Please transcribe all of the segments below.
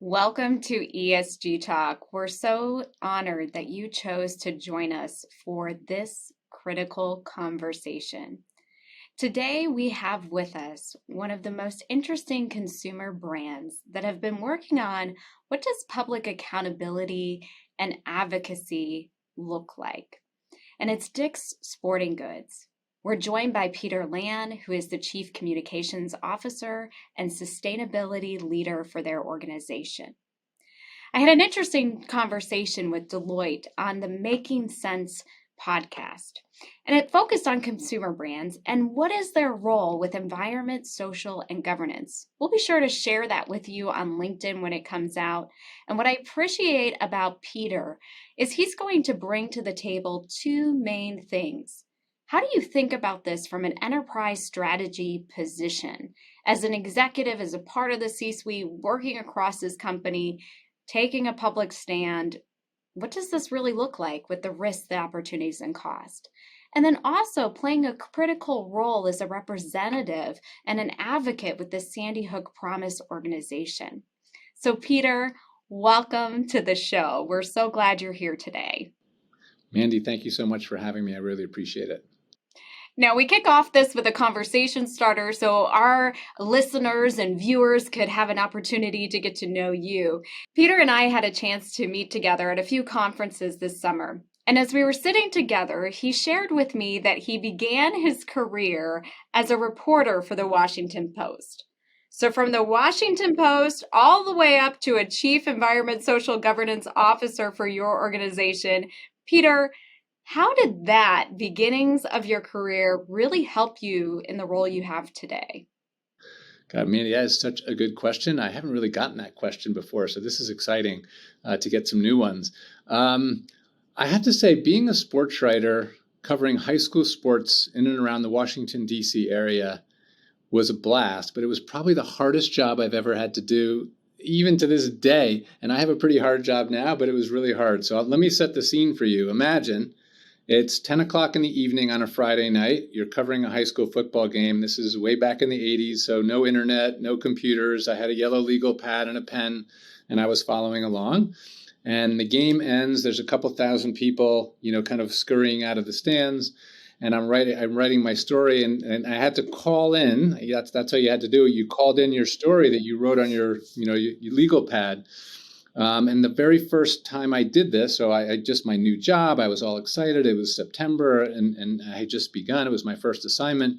Welcome to ESG Talk. We're so honored that you chose to join us for this critical conversation. Today, we have with us one of the most interesting consumer brands that have been working on what does public accountability and advocacy look like. And it's Dick's Sporting Goods. We're joined by Peter Land, who is the Chief Communications Officer and Sustainability Leader for their organization. I had an interesting conversation with Deloitte on the Making Sense podcast, and it focused on consumer brands and what is their role with environment, social, and governance. We'll be sure to share that with you on LinkedIn when it comes out. And what I appreciate about Peter is he's going to bring to the table two main things. How do you think about this from an enterprise strategy position? As an executive, as a part of the C-suite, working across this company, taking a public stand, what does this really look like with the risks, the opportunities, and cost? And then also playing a critical role as a representative and an advocate with the Sandy Hook Promise organization. So Peter, welcome to the show. We're so glad you're here today. Mandi, thank you so much for having me. I really appreciate it. Now, we kick off this with a conversation starter so our listeners and viewers could have an opportunity to get to know you. Peter and I had a chance to meet together at a few conferences this summer. And as we were sitting together, he shared with me that he began his career as a reporter for the Washington Post. So from the Washington Post all the way up to a Chief Environment Social Governance Officer for your organization, Peter, how did that beginnings of your career really help you in the role you have today? God, Mandy, that is such a good question. I haven't really gotten that question before, so this is exciting to get some new ones. I have to say, being a sports writer covering high school sports in and around the Washington, D.C. area was a blast, but it was probably the hardest job I've ever had to do, even to this day. And I have a pretty hard job now, but it was really hard. So let me set the scene for you. Imagine it's 10 o'clock in the evening on a Friday night. You're covering a high school football game. This is way back in the 80s, so no internet, no computers. I had a yellow legal pad and a pen, and I was following along. And the game ends. There's a couple thousand people, kind of scurrying out of the stands. And I'm writing my story, and I had to call in. That's how you had to do it. You called in your story that you wrote on your legal pad. And the very first time I did this, so I just my new job, I was all excited. It was September and I had just begun. It was my first assignment.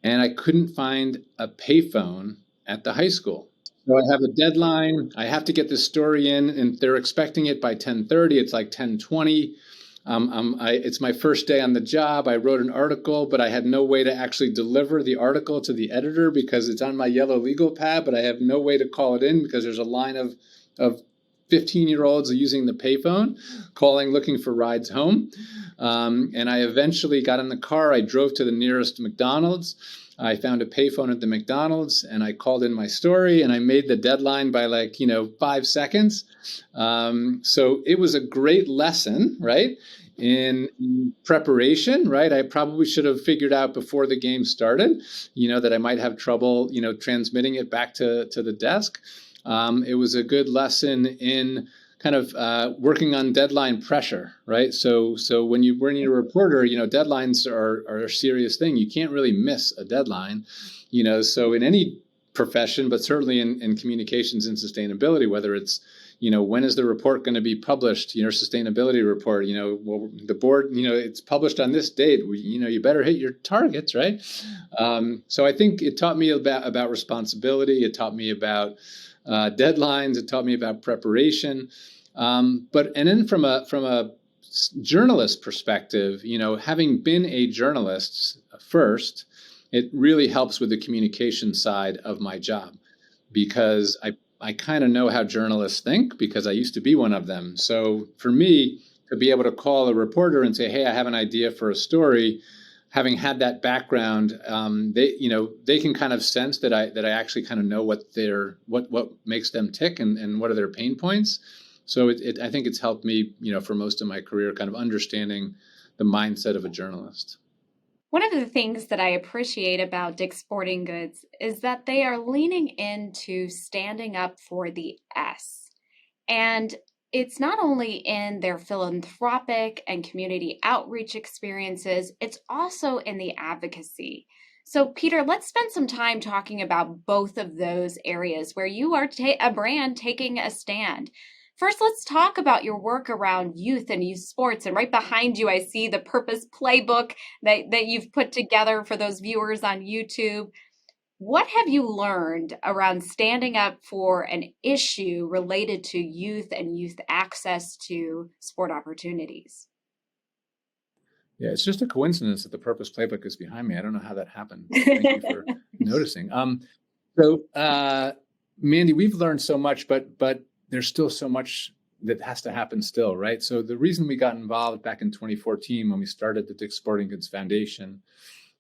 And I couldn't find a payphone at the high school. So I have a deadline. I have to get this story in, and they're expecting it by 10:30. It's like 10:20. It's my first day on the job. I wrote an article, but I had no way to actually deliver the article to the editor because it's on my yellow legal pad, but I have no way to call it in because there's a line of 15-year-olds using the payphone, calling, looking for rides home. And I eventually got in the car. I drove to the nearest McDonald's. I found a payphone at the McDonald's, and I called in my story, and I made the deadline by 5 seconds. So it was a great lesson, right? In preparation, right? I probably should have figured out before the game started, that I might have trouble, transmitting it back to the desk. It was a good lesson in kind of working on deadline pressure, right? So when you're a reporter, deadlines are a serious thing. You can't really miss a deadline, so in any profession, but certainly in communications and sustainability, whether it's, when is the report going to be published, your sustainability report, well, the board, it's published on this date, you better hit your targets, right? So I think it taught me about responsibility. It taught me about deadlines. It taught me about preparation. And then from a journalist perspective, having been a journalist first, it really helps with the communication side of my job because I kind of know how journalists think because I used to be one of them. So for me to be able to call a reporter and say, hey, I have an idea for a story, having had that background, they can kind of sense that I actually kind of know what makes them tick and what are their pain points. So I think it's helped me, for most of my career, kind of understanding the mindset of a journalist. One of the things that I appreciate about Dick's Sporting Goods is that they are leaning into standing up for the S. And it's not only in their philanthropic and community outreach experiences, it's also in the advocacy. So, Peter, let's spend some time talking about both of those areas where you are a brand taking a stand. First, let's talk about your work around youth and youth sports. And right behind you, I see the Purpose Playbook that you've put together for those viewers on YouTube. What have you learned around standing up for an issue related to youth and youth access to sport opportunities? Yeah, it's just a coincidence that the Purpose Playbook is behind me. I don't know how that happened. Thank you for noticing. Mandy, we've learned so much, but there's still so much that has to happen still, right? So the reason we got involved back in 2014 when we started the Dick's Sporting Goods Foundation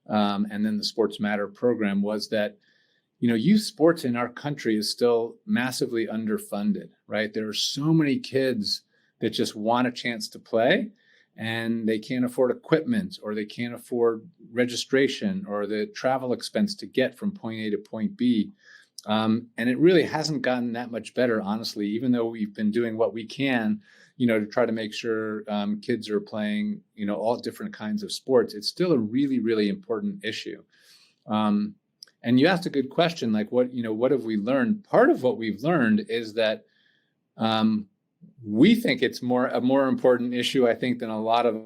and then the Sports Matter program was that, youth sports in our country is still massively underfunded, right? There are so many kids that just want a chance to play and they can't afford equipment or they can't afford registration or the travel expense to get from point A to point B. And it really hasn't gotten that much better, honestly, even though we've been doing what we can, to try to make sure kids are playing, all different kinds of sports. It's still a really, really important issue. And you asked a good question, like what have we learned? Part of what we've learned is that we think it's a more important issue, I think, than a lot of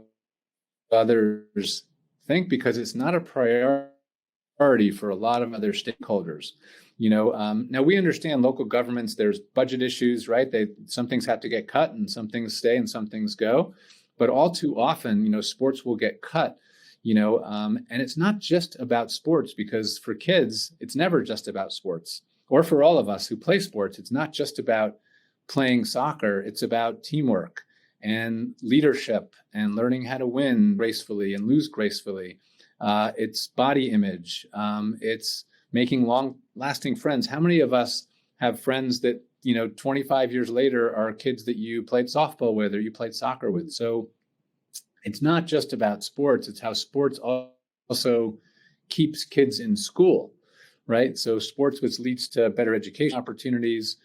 others think, because it's not a priority for a lot of other stakeholders. Now we understand local governments, there's budget issues, right? Some things have to get cut and some things stay and some things go. But all too often, sports will get cut, and it's not just about sports, because for kids, it's never just about sports. Or for all of us who play sports, it's not just about playing soccer. It's about teamwork and leadership and learning how to win gracefully and lose gracefully. It's body image. It's making long-lasting friends. How many of us have friends that, 25 years later are kids that you played softball with or you played soccer with? So it's not just about sports. It's how sports also keeps kids in school, right? So sports, which leads to better education opportunities,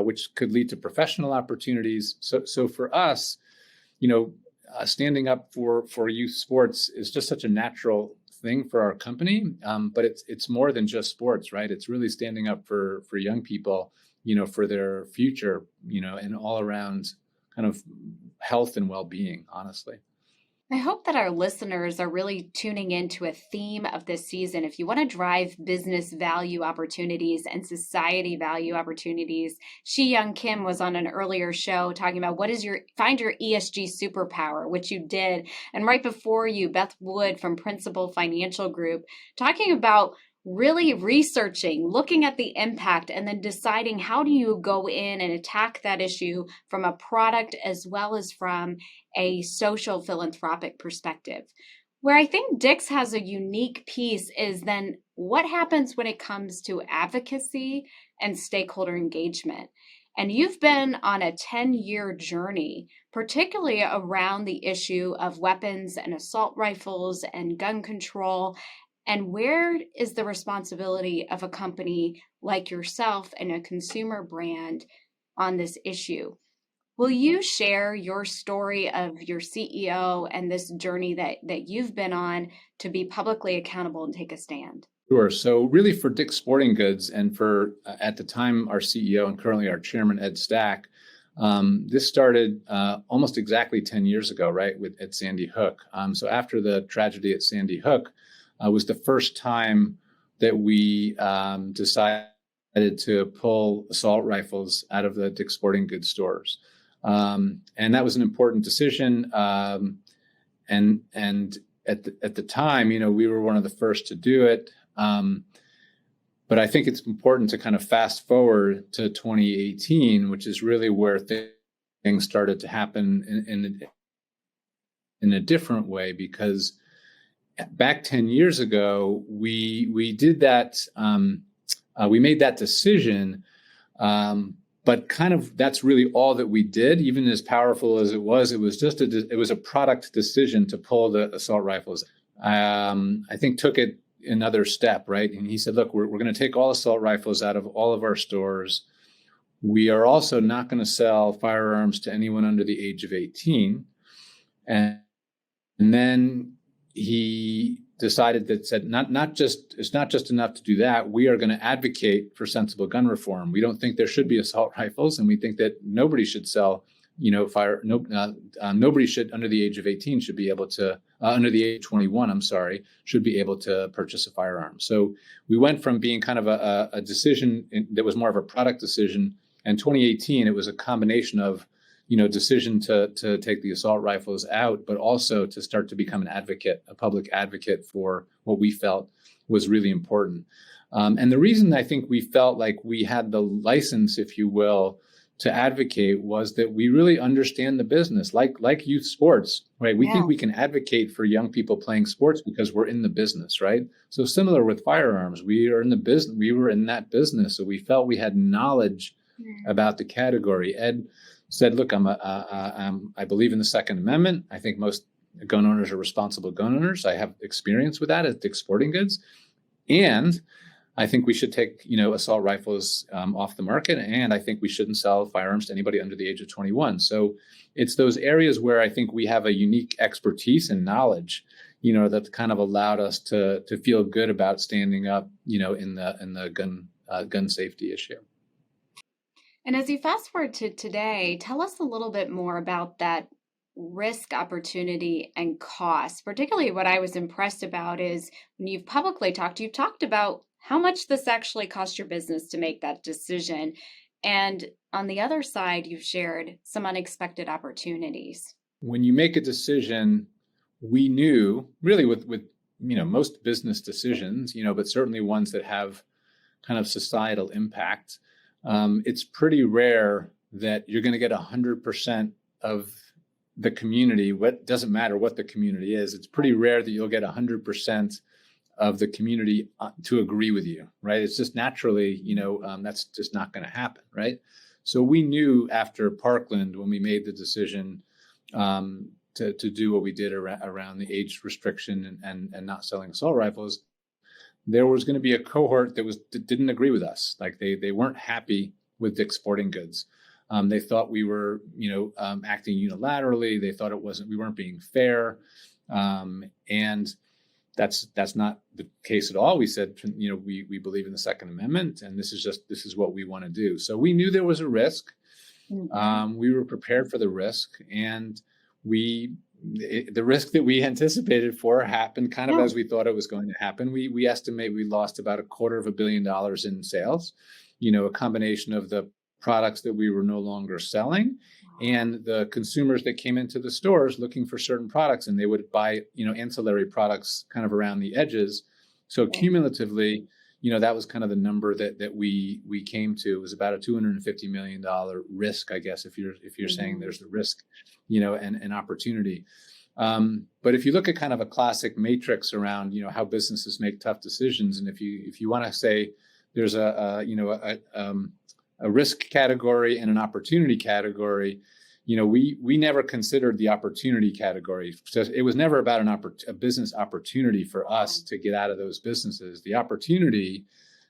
which could lead to professional opportunities. So for us, standing up for youth sports is just such a natural thing for our company, but it's more than just sports, right? It's really standing up for young people, for their future, and all around kind of health and well-being, honestly. I hope that our listeners are really tuning into a theme of this season. If you want to drive business value opportunities and society value opportunities, Young Kim was on an earlier show talking about find your ESG superpower, which you did. And right before you, Beth Wood from Principal Financial Group, talking about really researching, looking at the impact, and then deciding how do you go in and attack that issue from a product as well as from a social philanthropic perspective. Where I think Dick's has a unique piece is then what happens when it comes to advocacy and stakeholder engagement. And you've been on a 10-year journey, particularly around the issue of weapons and assault rifles and gun control. And where is the responsibility of a company like yourself and a consumer brand on this issue? Will you share your story of your CEO and this journey that you've been on to be publicly accountable and take a stand? Sure. So really for Dick's Sporting Goods and for, at the time, our CEO and currently our chairman, Ed Stack, this started almost exactly 10 years ago, right, at Sandy Hook. So after the tragedy at Sandy Hook, was the first time that we decided to pull assault rifles out of the Dick's Sporting Goods stores. And that was an important decision. And at the time, we were one of the first to do it. But I think it's important to kind of fast forward to 2018, which is really where things started to happen in a different way, because back 10 years ago, we did that. We made that decision, but kind of that's really all that we did. Even as powerful as it was just it was a product decision to pull the assault rifles. I think took it another step, right? And he said, look, we're going to take all assault rifles out of all of our stores. We are also not going to sell firearms to anyone under the age of 18. And then he decided that said it's not just enough to do that. We are going to advocate for sensible gun reform. We don't think there should be assault rifles, and we think that nobody should sell, nobody should under the age of 18 should be able to under the age of 21. I'm sorry, should be able to purchase a firearm. So we went from being kind of a decision that was more of a product decision. In 2018, it was a combination of decision to take the assault rifles out, but also to start to become an advocate, a public advocate for what we felt was really important. And the reason I think we felt like we had the license, if you will, to advocate was that we really understand the business, like youth sports, right? We think we can advocate for young people playing sports because we're in the business, right? So similar with firearms, we are in the business. We were in that business, so we felt we had knowledge about the category. Ed said, look, I believe in the Second Amendment. I think most gun owners are responsible gun owners. I have experience with that at Dick's Sporting Goods. And I think we should take, assault rifles off the market. And I think we shouldn't sell firearms to anybody under the age of 21. So it's those areas where I think we have a unique expertise and knowledge, that kind of allowed us to feel good about standing up, in the gun safety issue. And as you fast forward to today, tell us a little bit more about that risk, opportunity, and cost. Particularly what I was impressed about is when you've publicly you've talked about how much this actually cost your business to make that decision. And on the other side, you've shared some unexpected opportunities. When you make a decision, we knew really with most business decisions, but certainly ones that have kind of societal impact, it's pretty rare that you're going to get 100% of the community. What doesn't matter what the community is. It's pretty rare that you'll get 100% of the community to agree with you, right? It's just naturally, that's just not going to happen, right? So we knew after Parkland, when we made the decision to do what we did around the age restriction and not selling assault rifles, there was going to be a cohort that didn't agree with us. Like they weren't happy with Dick's Sporting Goods. They thought we were, acting unilaterally. They thought we weren't being fair. And that's not the case at all. We said, we believe in the Second Amendment, and this is what we want to do. So we knew there was a risk. We were prepared for the risk, and the risk that we anticipated for happened kind of as we thought it was going to happen. We estimate we lost about $250 million in sales, a combination of the products that we were no longer selling and the consumers that came into the stores looking for certain products, and they would buy, ancillary products kind of around the edges. So cumulatively, that was kind of the number that we came to. It was about a $250 million risk, I guess, if you're saying there's the risk, and opportunity. But if you look at kind of a classic matrix around, how businesses make tough decisions, and if you want to say there's a risk category and an opportunity category, we never considered the opportunity category. It was never about a business opportunity for us to get out of those businesses. The opportunity,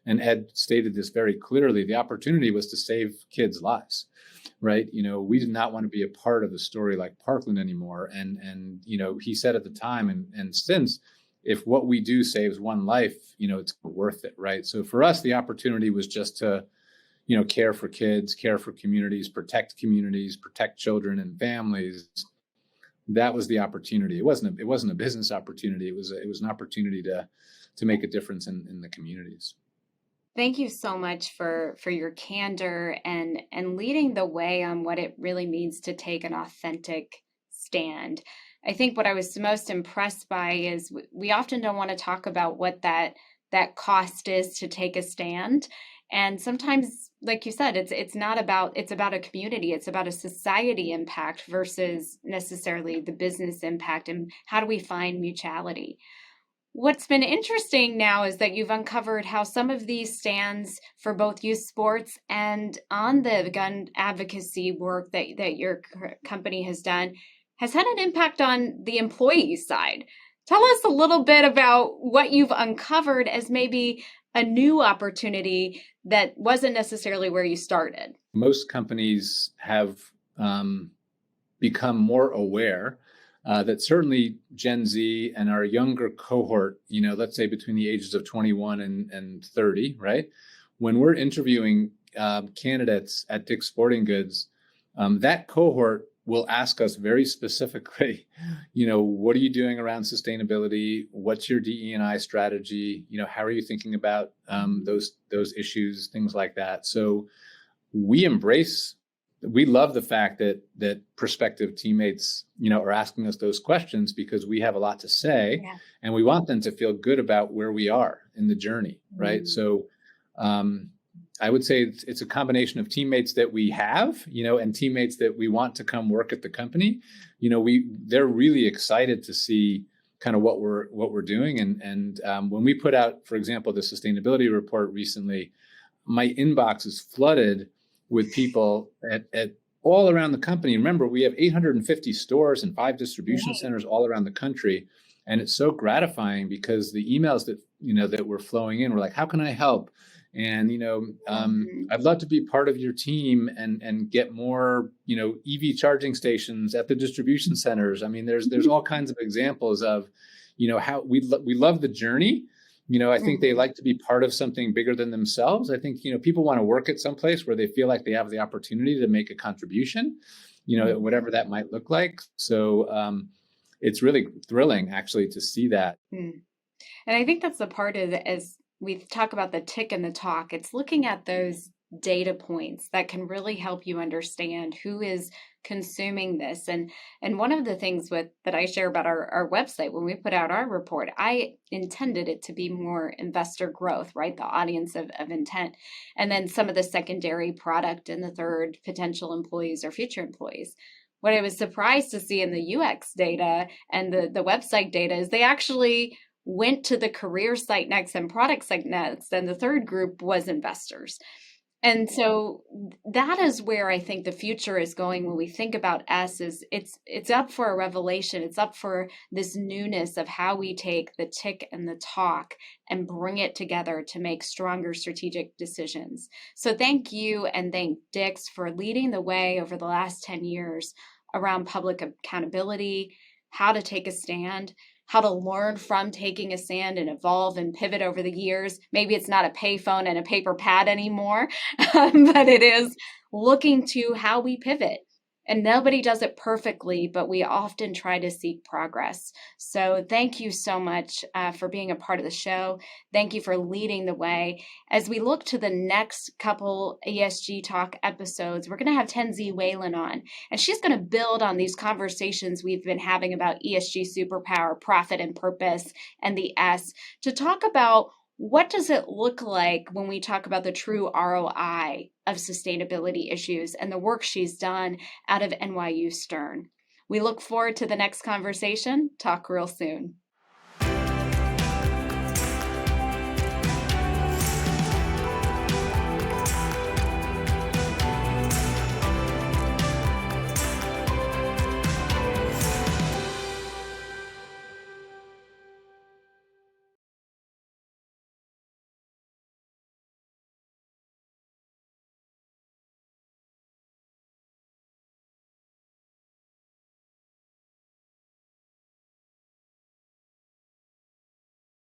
and Ed stated this very clearly, the opportunity was to save kids' lives, right? We did not want to be a part of a story like Parkland anymore. And he said at the time and since, if what we do saves one life, it's worth it, right? So for us, the opportunity was just to care for kids, care for communities, protect children and families. That was the opportunity. It wasn't a business opportunity. It was an opportunity to make a difference in the communities. Thank you so much for your candor and leading the way on what it really means to take an authentic stand. I think what I was most impressed by is we often don't want to talk about what that cost is to take a stand. And sometimes, like you said, it's about a community, it's about a society impact versus necessarily the business impact, and how do we find mutuality? What's been interesting now is that you've uncovered how some of these stands for both youth sports and on the gun advocacy work that your company has done has had an impact on the employee side. Tell us a little bit about what you've uncovered as maybe a new opportunity that wasn't necessarily where you started. Most companies have become more aware that certainly Gen Z and our younger cohort, let's say between the ages of 21 and 30, right? When we're interviewing candidates at Dick's Sporting Goods, that cohort will ask us very specifically, what are you doing around sustainability? What's your DE&I strategy? How are you thinking about those issues, things like that? So we love the fact that prospective teammates, are asking us those questions because we have a lot to say, and we want them to feel good about where we are in the journey, right? So I would say it's a combination of teammates that we have, and teammates that we want to come work at the company. They're really excited to see kind of what we're doing. And when we put out, for example, the sustainability report recently, my inbox is flooded with people at all around the company. Remember, we have 850 stores and 5 distribution centers all around the country. And it's so gratifying because the emails that were flowing in were like, how can I help? And, I'd love to be part of your team and get more, EV charging stations at the distribution centers. I mean, there's all kinds of examples of, how we love the journey. I think they like to be part of something bigger than themselves. I think, people want to work at some place where they feel like they have the opportunity to make a contribution, whatever that might look like. So it's really thrilling, actually, to see that. And I think that's the part of it, as we talk about the tick and the talk, it's looking at those data points that can really help you understand who is consuming this. And one of the things that I share about our website, when we put out our report, I intended it to be more investor growth, right? The audience of intent. And then some of the secondary product and the third, potential employees or future employees. What I was surprised to see in the UX data and the website data is they actually went to the career site next and product site next, and the third group was investors. And so that is where I think the future is going when we think about us. Is it's up for a revelation. It's up for this newness of how we take the tick and the talk and bring it together to make stronger strategic decisions. So thank you, and thank Dick's for leading the way over the last 10 years around public accountability, how to take a stand, how to learn from taking a stand and evolve and pivot over the years. Maybe it's not a payphone and a paper pad anymore, but it is looking to how we pivot. And nobody does it perfectly, but we often try to seek progress. So thank you so much for being a part of the show. Thank you for leading the way. As we look to the next couple ESG Talk episodes, we're going to have Tenzi Whalen on, and she's going to build on these conversations we've been having about ESG superpower, profit and purpose, and the S, to talk about what does it look like when we talk about the true ROI of sustainability issues and the work she's done out of NYU Stern. We look forward to the next conversation. Talk real soon.